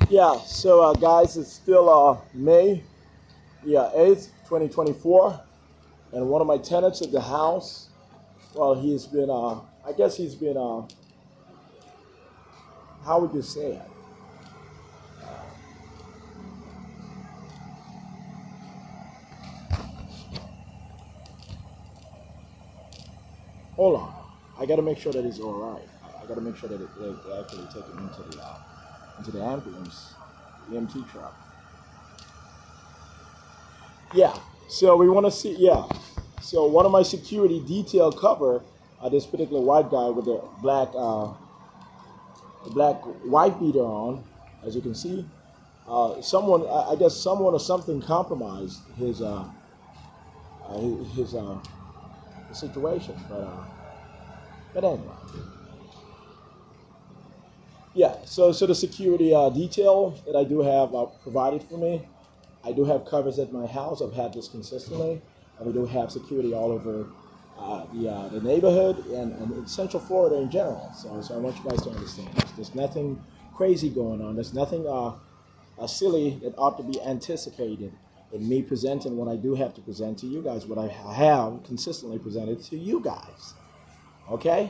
Yeah, so guys, it's still May 8th, 2024, and one of my tenants at the house, well, he's been, I guess he's been, how would you say it? Hold on, I got to make sure that he's all right. I got to make sure that they actually take him into the ambulance, the EMT truck. Yeah, so we want to see, yeah. So one of my security detail cover, this particular white guy with the black white beater on, as you can see. Someone, I guess someone or something compromised his situation, but anyway. Yeah, so the security detail that I do have provided for me, I do have covers at my house. I've had this consistently, and we do have security all over the neighborhood and in Central Florida in general. So I want you guys to understand this. There's nothing crazy going on. There's nothing silly that ought to be anticipated in me presenting what I do have to present to you guys, what I have consistently presented to you guys. Okay?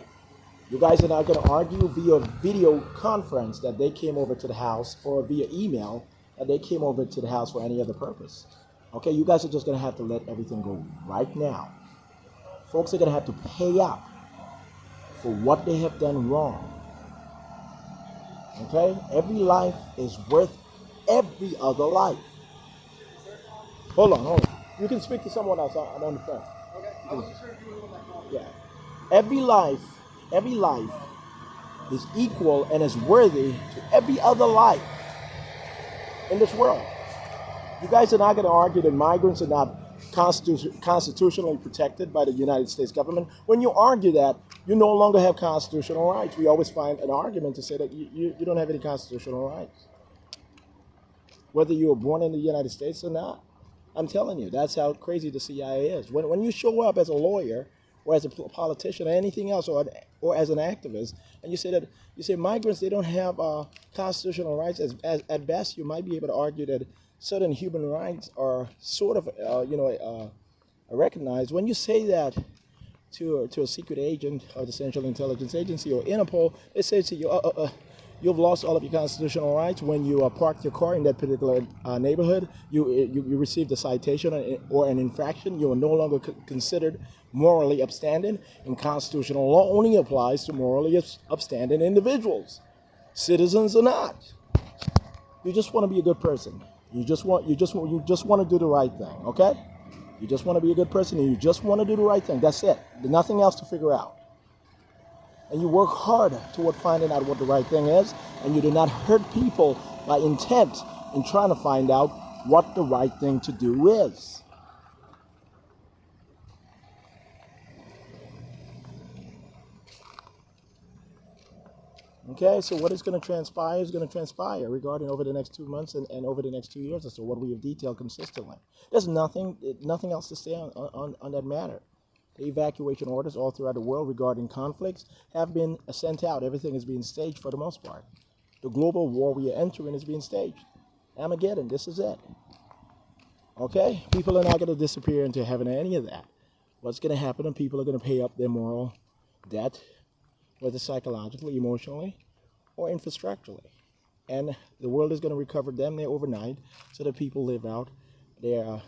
You guys are not going to argue via video conference that they came over to the house or via email that they came over to the house for any other purpose. Okay? You guys are just going to have to let everything go right now. Folks are going to have to pay up for what they have done wrong. Okay? Every life is worth every other life. Hold on. You can speak to someone else. I'm on the phone. Okay. Yeah. Every life is equal and is worthy to every other life in this world. You guys are not going to argue that migrants are not constitutionally protected by the United States government. When you argue that, you no longer have constitutional rights. We always find an argument to say that you don't have any constitutional rights, whether you were born in the United States or not. I'm telling you, that's how crazy the CIA is. When you show up as a lawyer or as a politician or anything else, or as an activist, and you say migrants, they don't have constitutional rights. At best, you might be able to argue that certain human rights are sort of recognized. When you say that to a secret agent of the Central Intelligence Agency or Interpol, they say to you, you've lost all of your constitutional rights when you parked your car in that particular neighborhood. You received a citation or an infraction. You are no longer considered morally upstanding, and constitutional law only applies to morally upstanding individuals, citizens or not. You just want to be a good person. You just want to do the right thing. Okay? You just want to be a good person, and you just want to do the right thing. That's it. There's nothing else to figure out. And you work hard toward finding out what the right thing is, and you do not hurt people by intent in trying to find out what the right thing to do is. Okay, so what is going to transpire is going to transpire regarding over the next 2 months and over the next 2 years or so, what we have detailed consistently. There's nothing else to say on that matter. The evacuation orders all throughout the world regarding conflicts have been sent out. Everything is being staged for the most part. The global war we are entering is being staged. Armageddon, this is it. Okay? People are not going to disappear into heaven or any of that. What's going to happen, and people are going to pay up their moral debt, whether psychologically, emotionally, or infrastructurally. And the world is going to recover them there overnight so that people live out their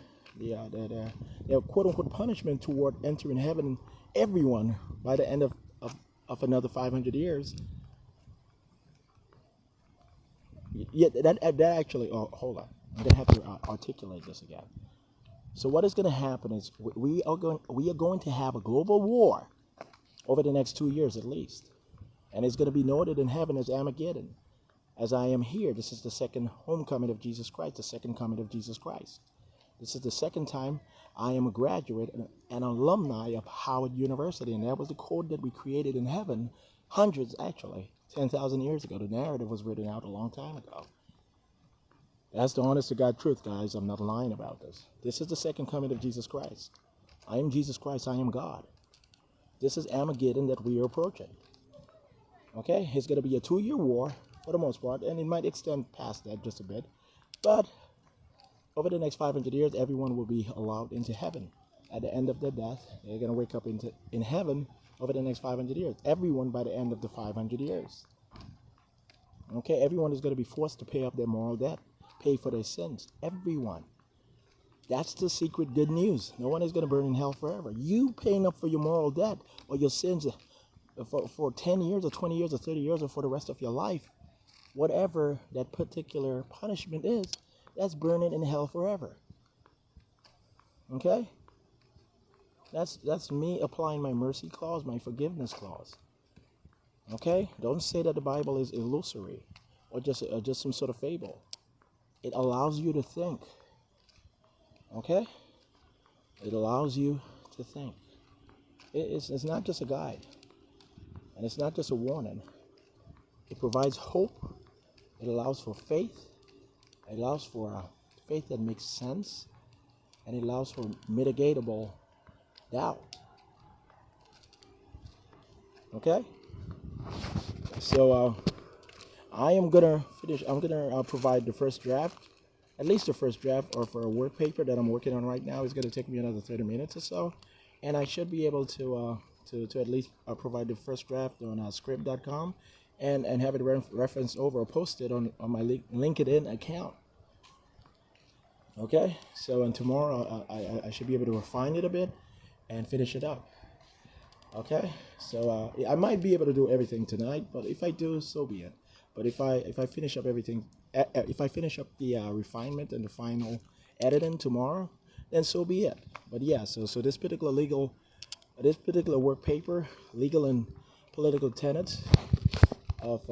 quote-unquote punishment toward entering heaven, everyone, by the end of another 500 years. Yeah, that actually, hold on. I'm going to have to articulate this again. So what is going to happen is we are going to have a global war over the next 2 years at least. And it's going to be noted in heaven as Armageddon. As I am here, this is the second homecoming of Jesus Christ, the second coming of Jesus Christ. This is the second time I am a graduate, an alumni of Howard University, and that was the code that we created in heaven, hundreds, actually, 10,000 years ago. The narrative was written out a long time ago. That's the honest to God truth, guys. I'm not lying about this. This is the second coming of Jesus Christ. I am Jesus Christ. I am God. This is Armageddon that we are approaching. Okay? It's going to be a 2-year war for the most part, and it might extend past that just a bit. But over the next 500 years, everyone will be allowed into heaven. At the end of their death, they're going to wake up in heaven over the next 500 years. Everyone by the end of the 500 years. Okay, everyone is going to be forced to pay up their moral debt, pay for their sins. Everyone. That's the secret good news. No one is going to burn in hell forever. You paying up for your moral debt or your sins for 10 years or 20 years or 30 years or for the rest of your life, whatever that particular punishment is, that's burning in hell forever. Okay? That's me applying my mercy clause, my forgiveness clause. Okay? Don't say that the Bible is illusory or just some sort of fable. It allows you to think. Okay? It allows you to think. It's not just a guide. And it's not just a warning. It provides hope. It allows for faith. It allows for faith that makes sense. And it allows for mitigatable doubt. Okay? So I am going to finish. I'm going to provide the first draft. At least the first draft, or for a work paper that I'm working on right now, is going to take me another 30 minutes or so, and I should be able to at least provide the first draft on script.com, and have it referenced over or posted on my LinkedIn account. Okay, so and tomorrow I should be able to refine it a bit and finish it up. Okay, so I might be able to do everything tonight, but if I do, so be it. But if I finish up everything, if I finish up the refinement and the final editing tomorrow, then so be it. But yeah, so this particular work paper, legal and political tenets of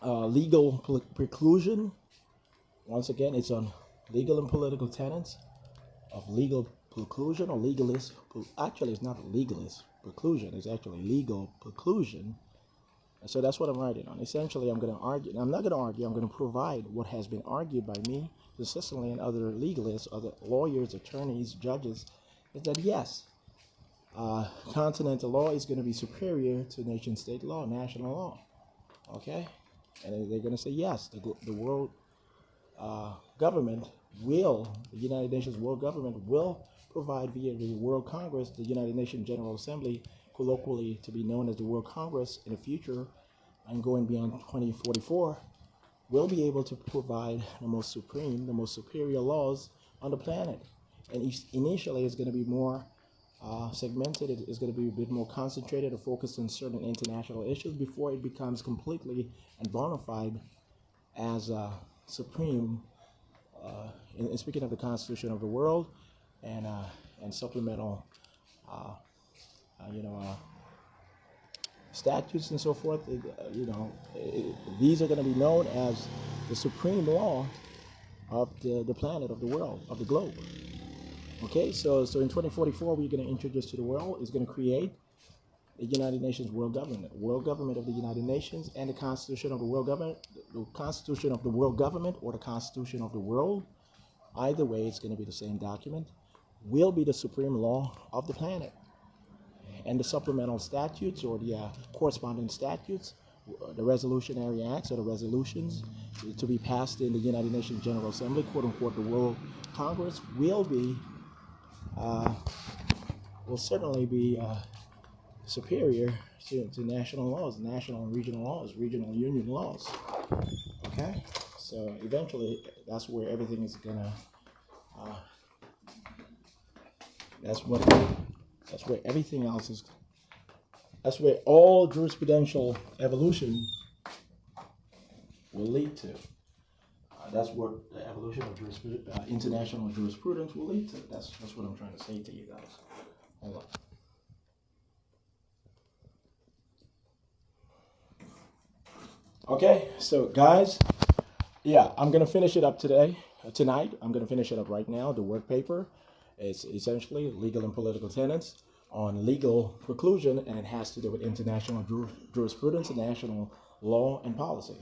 legal preclusion. Once again, it's on legal and political tenets of legal preclusion or legalist. Actually, it's not legalist preclusion. It's actually legal preclusion. So that's what I'm writing on. Essentially, I'm going to argue. I'm not going to argue. I'm going to provide what has been argued by me consistently and other legalists, other lawyers, attorneys, judges, is that yes, continental law is going to be superior to nation-state law, national law. Okay? And they're going to say yes, the world government will, the United Nations world government will provide via the World Congress, the United Nations General Assembly, colloquially to be known as the World Congress in the future and going beyond 2044, will be able to provide the most supreme, the most superior laws on the planet. And initially it's going to be more segmented, it's going to be a bit more concentrated or focused on certain international issues before it becomes completely and bona fide as supreme, in speaking of the Constitution of the world and supplemental statutes and so forth, these are going to be known as the supreme law of the planet, of the world, of the globe. Okay, so in 2044, we're going to introduce to the world, is going to create the United Nations world government of the United Nations, and the Constitution of the world government, the Constitution of the world government, or the Constitution of the world. Either way, it's going to be the same document, will be the supreme law of the planet. And the supplemental statutes or the corresponding statutes, the resolutionary acts or the resolutions to be passed in the United Nations General Assembly, quote unquote, the World Congress, will certainly be superior to national laws, national and regional laws, regional union laws. Okay, so eventually that's where everything is gonna. That's where everything else is. That's where all jurisprudential evolution will lead to. That's what the evolution of international jurisprudence will lead to. That's what I'm trying to say to you guys. Hold on. Okay, so guys, yeah, I'm gonna finish it up tonight. I'm gonna finish it up right now. The work paper is essentially legal and political tenets on legal preclusion, and it has to do with international jurisprudence, national law, and policy.